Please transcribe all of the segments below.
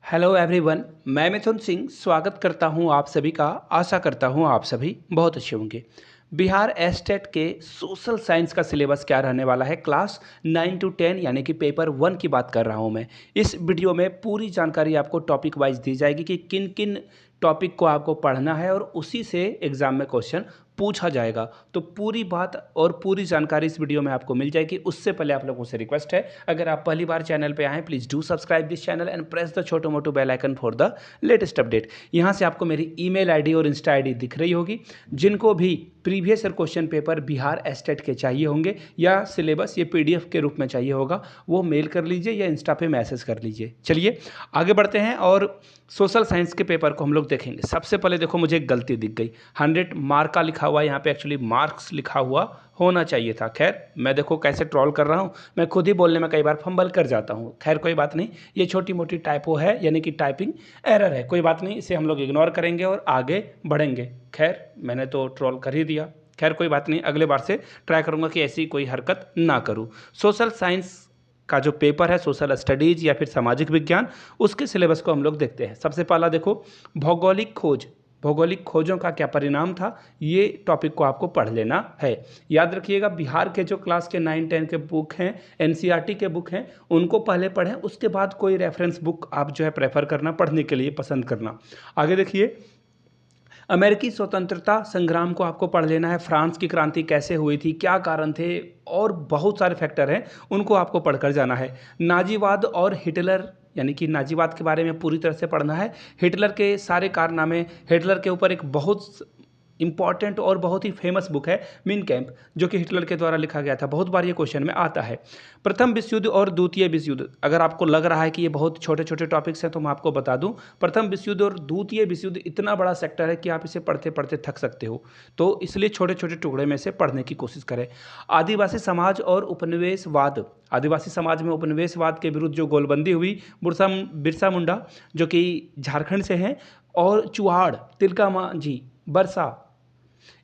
Hello everyone. मैं मिथुन सिंह स्वागत करता हूं आप सभी का। आशा करता हूं आप सभी बहुत अच्छे होंगे। बिहार एस्टेट के सोशल साइंस का सिलेबस क्या रहने वाला है, क्लास 9 टू 10 यानी कि पेपर 1 की बात कर रहा हूं मैं। इस वीडियो में पूरी जानकारी आपको टॉपिक वाइज दी जाएगी कि किन किन टॉपिक को आपको पढ़ना है और उसी से एग्जाम में क्वेश्चन पूछा जाएगा। तो पूरी बात और पूरी जानकारी इस वीडियो में आपको मिल जाएगी। उससे पहले आप लोगों से रिक्वेस्ट है, अगर आप पहली बार चैनल पे आए please do subscribe this channel and press the छोटो मोटो bell icon for the latest update. यहाँ से आपको मेरी ईमेल आईडी और इंस्टा आईडी दिख रही होगी। जिनको भी previous year question paper Bihar state के चाहिए होंगे या सिलेबस ये पीडीएफ के रूप में चाहिए होगा, वो मेल कर लीजिए या इंस्टा पे मैसेज कर लीजिए। चलिए आगे बढ़ते हैं और सोशल साइंस के पेपर को हम लोग देखेंगे। सबसे पहले देखो, मुझे एक गलती दिख गई। 100 मार्क का लिखा हुआ है, यहाँ पे एक्चुअली मार्क्स लिखा हुआ होना चाहिए था। खैर मैं देखो कैसे ट्रोल कर रहा हूँ, मैं खुद ही बोलने में कई बार फंबल कर जाता हूँ। खैर कोई बात नहीं, ये छोटी मोटी टाइपो है यानी कि टाइपिंग एरर है, कोई बात नहीं, इसे हम लोग इग्नोर करेंगे और आगे बढ़ेंगे। खैर मैंने तो ट्रोल कर ही दिया, खैर कोई बात नहीं, अगले बार से ट्राई करूँगा कि ऐसी कोई हरकत ना करूँ। सोशल साइंस का जो पेपर है, सोशल स्टडीज़ या फिर सामाजिक विज्ञान, उसके सिलेबस को हम लोग देखते हैं। सबसे पहला देखो, भौगोलिक खोज। भौगोलिक खोजों का क्या परिणाम था, ये टॉपिक को आपको पढ़ लेना है। याद रखिएगा, बिहार के जो क्लास के 9-10 के बुक हैं, एनसीईआरटी के बुक हैं, उनको पहले पढ़ें, उसके बाद कोई रेफरेंस बुक आप जो है प्रेफर करना, पढ़ने के लिए पसंद करना। आगे देखिए, अमेरिकी स्वतंत्रता संग्राम को आपको पढ़ लेना है। फ्रांस की क्रांति कैसे हुई थी, क्या कारण थे, और बहुत सारे फैक्टर हैं, उनको आपको पढ़कर जाना है। नाजीवाद और हिटलर यानी कि नाजीवाद के बारे में पूरी तरह से पढ़ना है। हिटलर के सारे कारनामे, हिटलर के ऊपर एक बहुत इंपॉर्टेंट और बहुत ही फेमस बुक है मिन कैंप, जो कि हिटलर के द्वारा लिखा गया था। बहुत बार ये क्वेश्चन में आता है। प्रथम विश्व युद्ध और द्वितीय विश्व युद्ध, अगर आपको लग रहा है कि ये बहुत छोटे छोटे टॉपिक्स हैं तो मैं आपको बता दूं, प्रथम विश्व युद्ध और द्वितीय विश्व युद्ध इतना बड़ा सेक्टर है कि आप इसे पढ़ते पढ़ते थक सकते हो, तो इसलिए छोटे छोटे टुकड़े में से पढ़ने की कोशिश करें। आदिवासी समाज और उपनिवेशवाद, आदिवासी समाज में उपनिवेशवाद के विरुद्ध जो गोलबंदी हुई, बिरसा मुंडा जो कि झारखंड से हैं, और चुहाड़, तिलका मांझी, बरसा,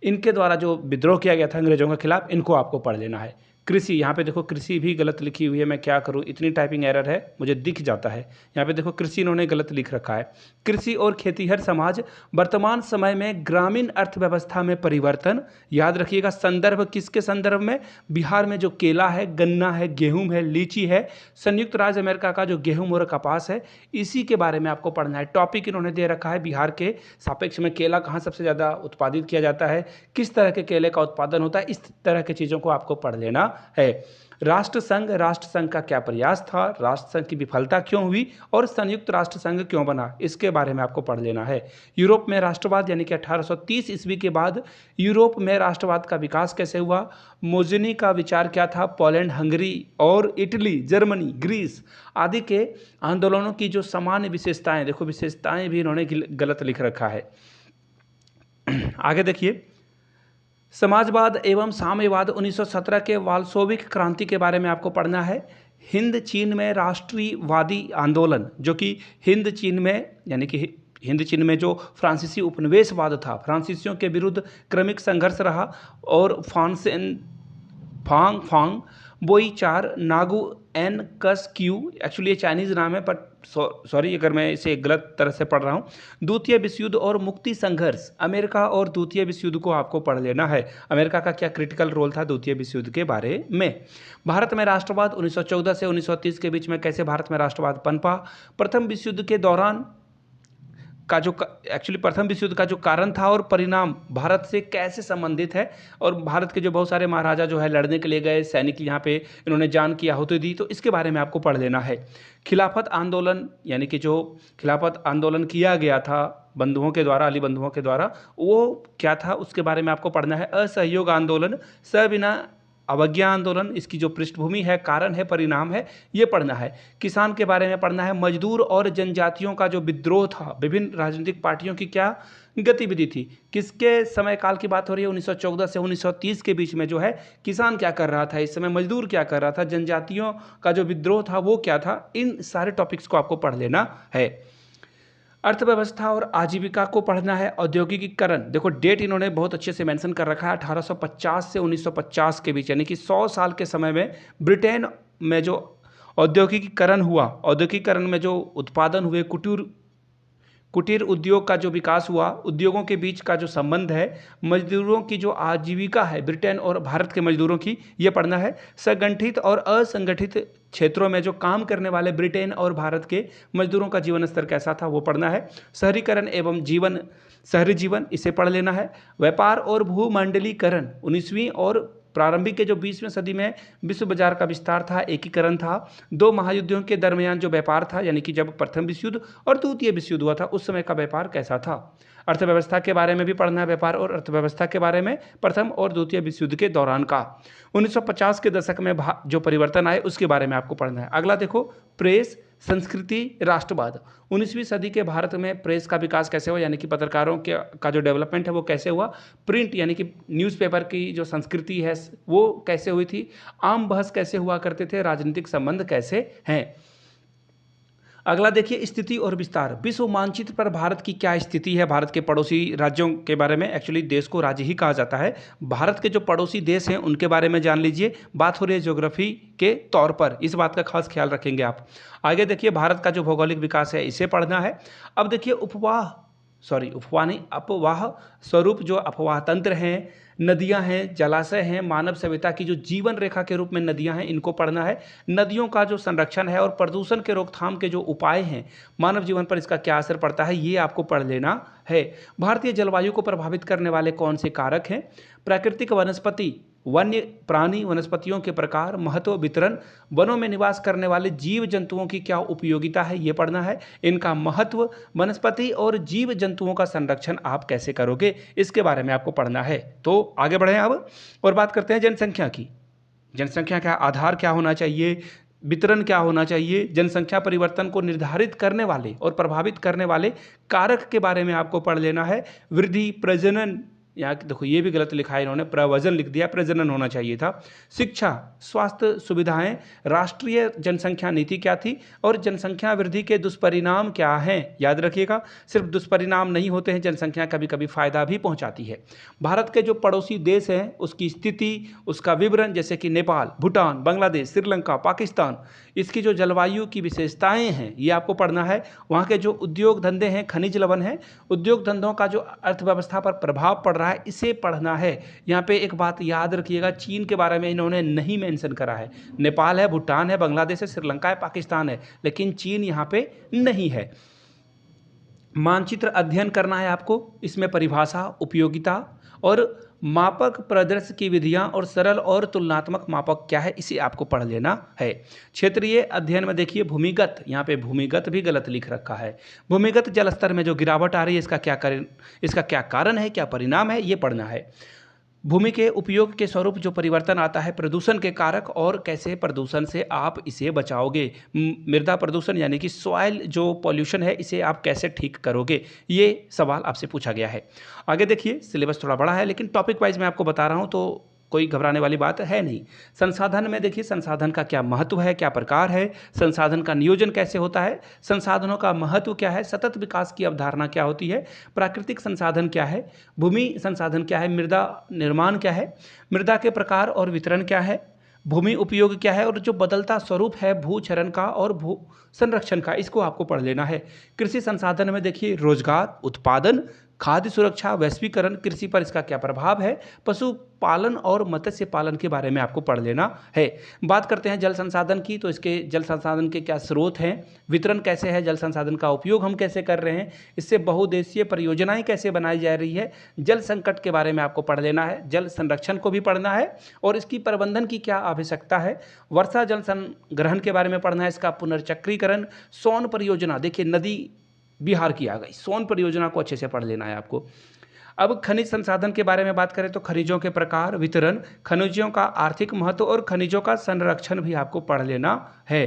इनके द्वारा जो विद्रोह किया गया था अंग्रेजों के खिलाफ, इनको आपको पढ़ लेना है। कृषि, यहाँ पे देखो कृषि भी गलत लिखी हुई है, मैं क्या करूँ, इतनी टाइपिंग एरर है, मुझे दिख जाता है। यहाँ पे देखो कृषि इन्होंने गलत लिख रखा है। कृषि और खेतीहर समाज, वर्तमान समय में ग्रामीण अर्थव्यवस्था में परिवर्तन। याद रखिएगा, संदर्भ किसके संदर्भ में, बिहार में जो केला है, गन्ना है, गेहूं है, लीची है, संयुक्त राज्य अमेरिका का जो गेहूं और कपास है, इसी के बारे में आपको पढ़ना है। टॉपिक इन्होंने दे रखा है, बिहार के सापेक्ष में केला कहाँ सबसे ज़्यादा उत्पादित किया जाता है, किस तरह के केले का उत्पादन होता है, इस तरह की चीज़ों को आपको पढ़ लेना है। राष्ट्र संघ का क्या प्रयास था, राष्ट्र संघ की विफलता क्यों हुई और संयुक्त राष्ट्र संघ क्यों बना, इसके बारे में आपको पढ़ लेना है। यूरोप में राष्ट्रवाद यानी कि 1830 ईस्वी के बाद यूरोप में राष्ट्रवाद का विकास कैसे हुआ, मोजनी का विचार क्या था, पोलैंड, हंगरी और इटली, जर्मनी, ग्रीस आदि के आंदोलनों की जो सामान्य विशेषताएं, देखो विशेषताएं भी इन्होंने गलत लिख रखा है। आगे देखिए, समाजवाद एवं साम्यवाद, 1917 के वाल्शोविक क्रांति के बारे में आपको पढ़ना है। हिंद चीन में राष्ट्रीयवादी आंदोलन, जो कि हिंद चीन में यानी कि हिंद चीन में जो फ्रांसीसी उपनिवेशवाद था, फ्रांसीसियों के विरुद्ध क्रमिक संघर्ष रहा, और फांग बोईचार नागू एन कस क्यू, एक्चुअली ये चाइनीज़ नाम है, बट सॉरी अगर मैं इसे गलत तरह से पढ़ रहा हूँ। द्वितीय विश्व युद्ध और मुक्ति संघर्ष, अमेरिका और द्वितीय विश्व युद्ध को आपको पढ़ लेना है। अमेरिका का क्या क्रिटिकल रोल था द्वितीय विश्व युद्ध के बारे में। भारत में राष्ट्रवाद, 1914 से 1930 के बीच में कैसे भारत में राष्ट्रवाद पनपा। प्रथम विश्व युद्ध के दौरान का जो एक्चुअली प्रथम विश्व युद्ध का जो कारण था और परिणाम भारत से कैसे संबंधित है, और भारत के जो बहुत सारे महाराजा जो है लड़ने के लिए गए, सैनिक यहाँ पे इन्होंने जान की आहुति दी, तो इसके बारे में आपको पढ़ लेना है। खिलाफत आंदोलन यानी कि जो खिलाफत आंदोलन किया गया था बंधुओं के द्वारा, अली बंधुओं के द्वारा, वो क्या था उसके बारे में आपको पढ़ना है। असहयोग आंदोलन, सविना अवज्ञा आंदोलन, इसकी जो पृष्ठभूमि है, कारण है, परिणाम है, ये पढ़ना है। किसान के बारे में पढ़ना है। मजदूर और जनजातियों का जो विद्रोह था, विभिन्न राजनीतिक पार्टियों की क्या गतिविधि थी, किसके समय काल की बात हो रही है, 1914 से 1930 के बीच में जो है किसान क्या कर रहा था, इस समय मजदूर क्या कर रहा था, जनजातियों का जो विद्रोह था वो क्या था, इन सारे टॉपिक्स को आपको पढ़ लेना है। अर्थव्यवस्था और आजीविका को पढ़ना है। औद्योगिकीकरण, देखो डेट इन्होंने बहुत अच्छे से मेंशन कर रखा है, 1850 से 1950 के बीच, यानी कि 100 साल के समय में ब्रिटेन में जो औद्योगिकीकरण हुआ, औद्योगिकीकरण में जो उत्पादन हुए, कुटीर उद्योग का जो विकास हुआ, उद्योगों के बीच का जो संबंध है, मजदूरों की जो आजीविका है ब्रिटेन और भारत के मजदूरों की, ये पढ़ना है। संगठित और असंगठित क्षेत्रों में जो काम करने वाले ब्रिटेन और भारत के मजदूरों का जीवन स्तर कैसा था, वो पढ़ना है। शहरीकरण एवं शहरी जीवन, इसे पढ़ लेना है। व्यापार और भूमंडलीकरण, 19वीं और प्रारंभिक के जो 20वीं सदी में विश्व बाजार का विस्तार था, एकीकरण था। दो महायुद्धों के दरमियान जो व्यापार था, यानी कि जब प्रथम विश्व युद्ध और द्वितीय विश्व युद्ध हुआ था, उस समय का व्यापार कैसा था। अर्थव्यवस्था के बारे में भी पढ़ना है, व्यापार और अर्थव्यवस्था के बारे में प्रथम और द्वितीय विश्व युद्ध के दौरान का। 1950 के दशक में जो परिवर्तन आए उसके बारे में आपको पढ़ना है। अगला देखो, प्रेस, संस्कृति, राष्ट्रवाद। 19वीं सदी के भारत में प्रेस का विकास कैसे हुआ, यानी कि पत्रकारों का जो डेवलपमेंट है वो कैसे हुआ। प्रिंट यानी कि न्यूज़पेपर की जो संस्कृति है वो कैसे हुई थी। आम बहस कैसे हुआ करते थे, राजनीतिक संबंध कैसे हैं। अगला देखिए, स्थिति और विस्तार। विश्व मानचित्र पर भारत की क्या स्थिति है, भारत के पड़ोसी राज्यों के बारे में, एक्चुअली देश को राज्य ही कहा जाता है। भारत के जो पड़ोसी देश हैं उनके बारे में जान लीजिए। बात हो रही है ज्योग्राफी के तौर पर, इस बात का खास ख्याल रखेंगे आप। आगे देखिए, भारत का जो भौगोलिक विकास है इसे पढ़ना है। अब देखिए, अपवाह स्वरूप जो अपवाह तंत्र हैं, नदियां हैं, जलाशय हैं, मानव सभ्यता की जो जीवन रेखा के रूप में नदियां हैं, इनको पढ़ना है। नदियों का जो संरक्षण है और प्रदूषण के रोकथाम के जो उपाय हैं, मानव जीवन पर इसका क्या असर पड़ता है, ये आपको पढ़ लेना है। भारतीय जलवायु को प्रभावित करने वाले कौन से कारक हैं। प्राकृतिक वनस्पति, वन्य प्राणी, वनस्पतियों के प्रकार, महत्व, वितरण, वनों में निवास करने वाले जीव जंतुओं की क्या उपयोगिता है, ये पढ़ना है। इनका महत्व, वनस्पति और जीव जंतुओं का संरक्षण आप कैसे करोगे, इसके बारे में आपको पढ़ना है। तो आगे बढ़ें अब और बात करते हैं जनसंख्या की। जनसंख्या का आधार क्या होना चाहिए, वितरण क्या होना चाहिए, जनसंख्या परिवर्तन को निर्धारित करने वाले और प्रभावित करने वाले कारक के बारे में आपको पढ़ लेना है। वृद्धि, प्रजनन, यहाँ देखो ये भी गलत लिखा है इन्होंने, प्रवजन लिख दिया, प्रजनन होना चाहिए था। शिक्षा, स्वास्थ्य सुविधाएं, राष्ट्रीय जनसंख्या नीति क्या थी और जनसंख्या वृद्धि के दुष्परिणाम क्या हैं, याद रखिएगा। सिर्फ दुष्परिणाम नहीं होते हैं, जनसंख्या कभी कभी फायदा भी पहुंचाती है। भारत के जो पड़ोसी देश हैं उसकी स्थिति, उसका विवरण, जैसे कि नेपाल, भूटान, बांग्लादेश, श्रीलंका, पाकिस्तान, इसकी जो जलवायु की विशेषताएं हैं ये आपको पढ़ना है। वहाँ के जो उद्योग धंधे हैं, खनिज लवण है, उद्योग धंधों का जो अर्थव्यवस्था पर प्रभाव पड़ रहा है, इसे पढ़ना है। यहाँ पे एक बात याद रखिएगा, चीन के बारे में इन्होंने नहीं मेंशन करा है। नेपाल है, भूटान है, बांग्लादेश है, श्रीलंका है, पाकिस्तान है, लेकिन चीन यहाँ पे नहीं है। मानचित्र अध्ययन करना है आपको, इसमें परिभाषा, उपयोगिता और मापक प्रदर्शन की विधियां और सरल और तुलनात्मक मापक क्या है, इसे आपको पढ़ लेना है। क्षेत्रीय अध्ययन में देखिए, भूमिगत, यहाँ पे भूमिगत भी गलत लिख रखा है। भूमिगत जल स्तर में जो गिरावट आ रही है, इसका क्या कारण है, क्या परिणाम है, ये पढ़ना है। भूमि के उपयोग के स्वरूप जो परिवर्तन आता है, प्रदूषण के कारक और कैसे प्रदूषण से आप इसे बचाओगे। मृदा प्रदूषण यानी कि सॉइल जो पॉल्यूशन है, इसे आप कैसे ठीक करोगे, ये सवाल आपसे पूछा गया है। आगे देखिए, सिलेबस थोड़ा बड़ा है लेकिन टॉपिक वाइज मैं आपको बता रहा हूँ, तो कोई घबराने वाली बात है नहीं। संसाधन में देखिए, संसाधन का क्या महत्व है, क्या प्रकार है, संसाधन का नियोजन कैसे होता है, संसाधनों का महत्व क्या है, सतत विकास की अवधारणा क्या होती है, प्राकृतिक संसाधन क्या है, भूमि संसाधन क्या है, मृदा निर्माण क्या है, मृदा के प्रकार और वितरण क्या है, भूमि उपयोग क्या है और जो बदलता स्वरूप है भूचरण का और भू संरक्षण का, इसको आपको पढ़ लेना है। कृषि संसाधन में देखिए, रोजगार, उत्पादन, खाद्य सुरक्षा, वैश्वीकरण, कृषि पर इसका क्या प्रभाव है, पशुपालन और मत्स्य पालन के बारे में आपको पढ़ लेना है। बात करते हैं जल संसाधन की, तो इसके जल संसाधन के क्या स्रोत हैं, वितरण कैसे है, जल संसाधन का उपयोग हम कैसे कर रहे हैं, इससे बहुउद्देशीय परियोजनाएं कैसे बनाई जा रही है, जल संकट के बारे में आपको पढ़ लेना है, जल संरक्षण को भी पढ़ना है और इसकी प्रबंधन की क्या आवश्यकता है, वर्षा जल संग्रहण के बारे में पढ़ना है, इसका पुनर्चक्रीकरण, सोन परियोजना, देखिए नदी बिहार की आ गई, सोन परियोजना को अच्छे से पढ़ लेना है आपको। अब खनिज संसाधन के बारे में बात करें तो खनिजों के प्रकार, वितरण, खनिजों का आर्थिक महत्व और खनिजों का संरक्षण भी आपको पढ़ लेना है।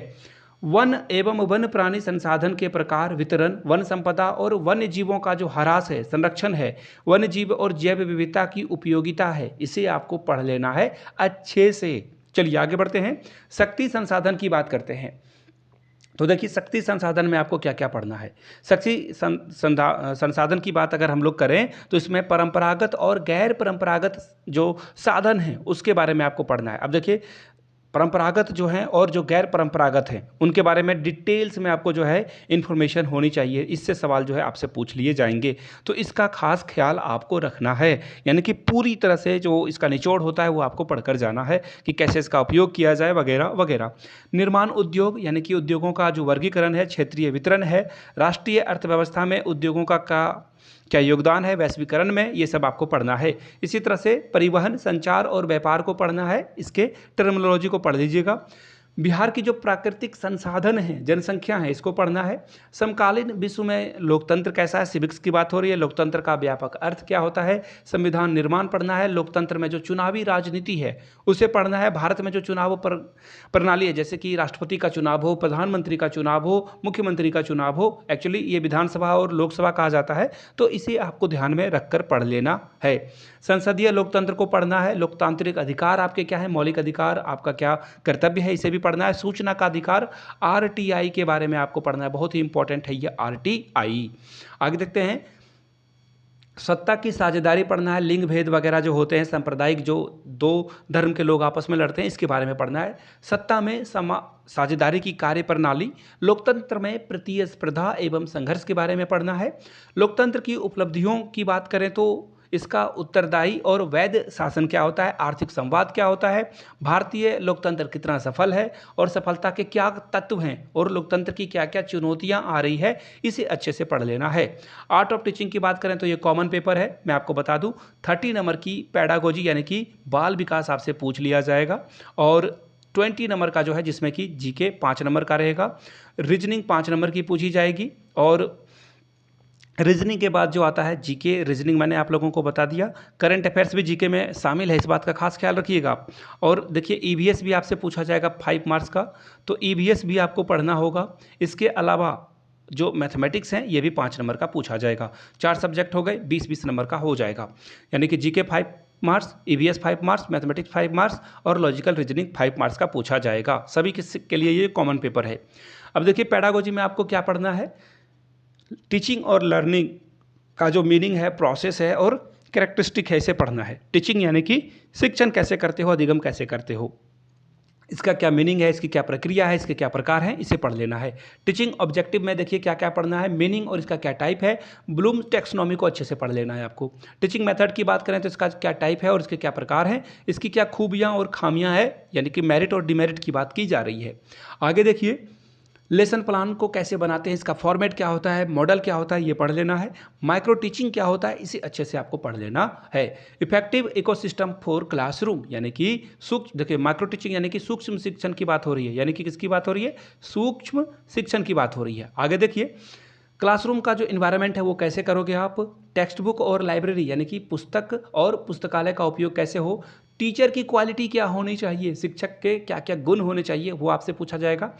वन एवं वन प्राणी संसाधन के प्रकार, वितरण, वन संपदा और वन्य जीवों का जो ह्रास है, संरक्षण है, वन्य जीव और जैव विविधता की उपयोगिता है, इसे आपको पढ़ लेना है अच्छे से। चलिए आगे बढ़ते हैं, शक्ति संसाधन की बात करते हैं। तो देखिए, शक्ति संसाधन में आपको क्या क्या पढ़ना है। शक्ति संसाधन की बात अगर हम लोग करें तो इसमें परंपरागत और गैर परंपरागत जो साधन हैं उसके बारे में आपको पढ़ना है। अब देखिए, परंपरागत जो हैं और जो गैर परंपरागत हैं उनके बारे में डिटेल्स में आपको जो है इन्फॉर्मेशन होनी चाहिए। इससे सवाल जो है आपसे पूछ लिए जाएंगे, तो इसका खास ख्याल आपको रखना है। यानी कि पूरी तरह से जो इसका निचोड़ होता है वो आपको पढ़कर जाना है कि कैसे इसका उपयोग किया जाए वगैरह वगैरह। निर्माण उद्योग यानी कि उद्योगों का जो वर्गीकरण है, क्षेत्रीय वितरण है, राष्ट्रीय अर्थव्यवस्था में उद्योगों का क्या योगदान है वैश्वीकरण में, ये सब आपको पढ़ना है। इसी तरह से परिवहन, संचार और व्यापार को पढ़ना है, इसके टर्मिनोलॉजी को पढ़ लीजिएगा। बिहार की जो प्राकृतिक संसाधन हैं, जनसंख्या है, इसको पढ़ना है। समकालीन विश्व में लोकतंत्र कैसा है, सिविक्स की बात हो रही है। लोकतंत्र का व्यापक अर्थ क्या होता है, संविधान निर्माण पढ़ना है। लोकतंत्र में जो चुनावी राजनीति है उसे पढ़ना है। भारत में जो चुनाव प्रणाली है, जैसे कि राष्ट्रपति का चुनाव हो, प्रधानमंत्री का चुनाव हो, मुख्यमंत्री का चुनाव हो, एक्चुअली ये विधानसभा और लोकसभा कहा जाता है, तो इसे आपको ध्यान में रखकर पढ़ लेना है। संसदीय लोकतंत्र को पढ़ना है। लोकतांत्रिक अधिकार आपके क्या है, मौलिक अधिकार आपका क्या कर्तव्य है, इसे भी पढ़ना है। सूचना का अधिकार, आरटीआई के बारे में आपको पढ़ना है, बहुत ही इंपॉर्टेंट है ये आरटीआई। आगे देखते हैं, सत्ता की साझेदारी पढ़ना है। लिंग भेद वगैरह जो होते हैं, सांप्रदायिक जो दो धर्म के लोग आपस में लड़ते हैं, इसके बारे में पढ़ना है। सत्ता में साझेदारी की कार्य प्रणाली, लोकतंत्र में प्रतिस्पर्धा एवं संघर्ष के बारे में पढ़ना है। लोकतंत्र की उपलब्धियों की बात करें तो इसका उत्तरदायी और वैध शासन क्या होता है, आर्थिक संवाद क्या होता है, भारतीय लोकतंत्र कितना सफल है और सफलता के क्या तत्व हैं और लोकतंत्र की क्या क्या चुनौतियां आ रही है, इसे अच्छे से पढ़ लेना है। आर्ट ऑफ टीचिंग की बात करें तो ये कॉमन पेपर है, मैं आपको बता दूं 30 नंबर की पैडागोजी यानी कि बाल विकास आपसे पूछ लिया जाएगा, और 20 नंबर का जो है जिसमें कि जीके 5 नंबर का रहेगा, रीजनिंग 5 नंबर की पूछी जाएगी, और रीजनिंग के बाद जो आता है जीके, रीजनिंग मैंने आप लोगों को बता दिया। करंट अफेयर्स भी जीके में शामिल है, इस बात का खास ख्याल रखिएगा आप। और देखिए ईवीएस भी आपसे पूछा जाएगा 5 मार्क्स का, तो ईवीएस भी आपको पढ़ना होगा। इसके अलावा जो मैथमेटिक्स हैं ये भी 5 नंबर का पूछा जाएगा। 4 सब्जेक्ट हो गए, 20-20 नंबर का हो जाएगा। यानी कि GK 5 marks, EVS 5 marks, mathematics 5 marks और लॉजिकल रीजनिंग 5 मार्क्स का पूछा जाएगा। सभी के लिए ये कॉमन पेपर है। अब देखिए पैडागोजी में आपको क्या पढ़ना है, टीचिंग और लर्निंग का जो मीनिंग है, प्रोसेस है और कैरेक्टरिस्टिक है, इसे पढ़ना है। टीचिंग यानी कि शिक्षण कैसे करते हो, अधिगम कैसे करते हो, इसका क्या मीनिंग है, इसकी क्या प्रक्रिया है, इसके क्या प्रकार हैं, इसे पढ़ लेना है। टीचिंग ऑब्जेक्टिव में देखिए क्या क्या पढ़ना है, मीनिंग और इसका क्या टाइप है, ब्लूम टेक्सोनॉमी को अच्छे से पढ़ लेना है आपको। टीचिंग मेथड की बात करें तो इसका क्या टाइप है और इसके क्या प्रकार हैं, इसकी क्या खूबियाँ और खामियाँ हैं, यानी कि मेरिट और डिमेरिट की बात की जा रही है। आगे देखिए लेसन प्लान को कैसे बनाते हैं, इसका फॉर्मेट क्या होता है, मॉडल क्या होता है, ये पढ़ लेना है। माइक्रो टीचिंग क्या होता है, इसे अच्छे से आपको पढ़ लेना है। इफेक्टिव इकोसिस्टम फॉर क्लासरूम यानी कि सूक्ष्म, देखिए माइक्रो टीचिंग यानी कि सूक्ष्म शिक्षण की बात हो रही है, यानी कि किसकी बात हो रही है, सूक्ष्म शिक्षण की बात हो रही है। आगे देखिए क्लासरूम का जो इन्वायरमेंट है वो कैसे करोगे आप, टेक्स्ट बुक और लाइब्रेरी यानी कि पुस्तक और पुस्तकालय का उपयोग कैसे हो, टीचर की क्वालिटी क्या होनी चाहिए, शिक्षक के क्या क्या गुण होने चाहिए, वो आपसे पूछा जाएगा।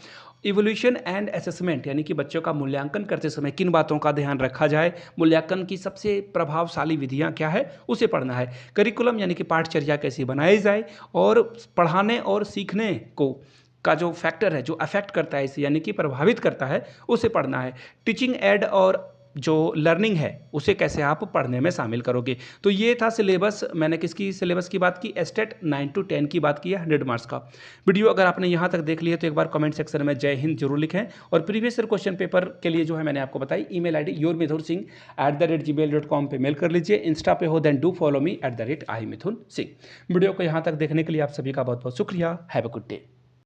इवोल्यूशन एंड असेसमेंट यानी कि बच्चों का मूल्यांकन करते समय किन बातों का ध्यान रखा जाए, मूल्यांकन की सबसे प्रभावशाली विधियां क्या है, उसे पढ़ना है। करिकुलम यानी कि पाठचर्या कैसी बनाई जाए, और पढ़ाने और सीखने को का जो फैक्टर है, जो अफेक्ट करता है इसे यानी कि प्रभावित करता है, उसे पढ़ना है। टीचिंग एड और जो लर्निंग है उसे कैसे आप पढ़ने में शामिल करोगे। तो ये था सिलेबस, मैंने किसकी सिलेबस की बात की, एस्टेट 9 to 10 की बात की है, 100 मार्क्स का। वीडियो अगर आपने यहाँ तक देख लिया तो एक बार कमेंट सेक्शन में जय हिंद जरूर लिखें, और प्रीवियस ईयर क्वेश्चन पेपर के लिए जो है मैंने आपको बताई ईमेल ID yourmithunsingh@gmail.com पे मेल कर लीजिए। इंस्टा पे हो then do follow me @imithunsingh। Video को यहाँ तक देखने के लिए आप सभी का बहुत बहुत शुक्रिया। Have a good day.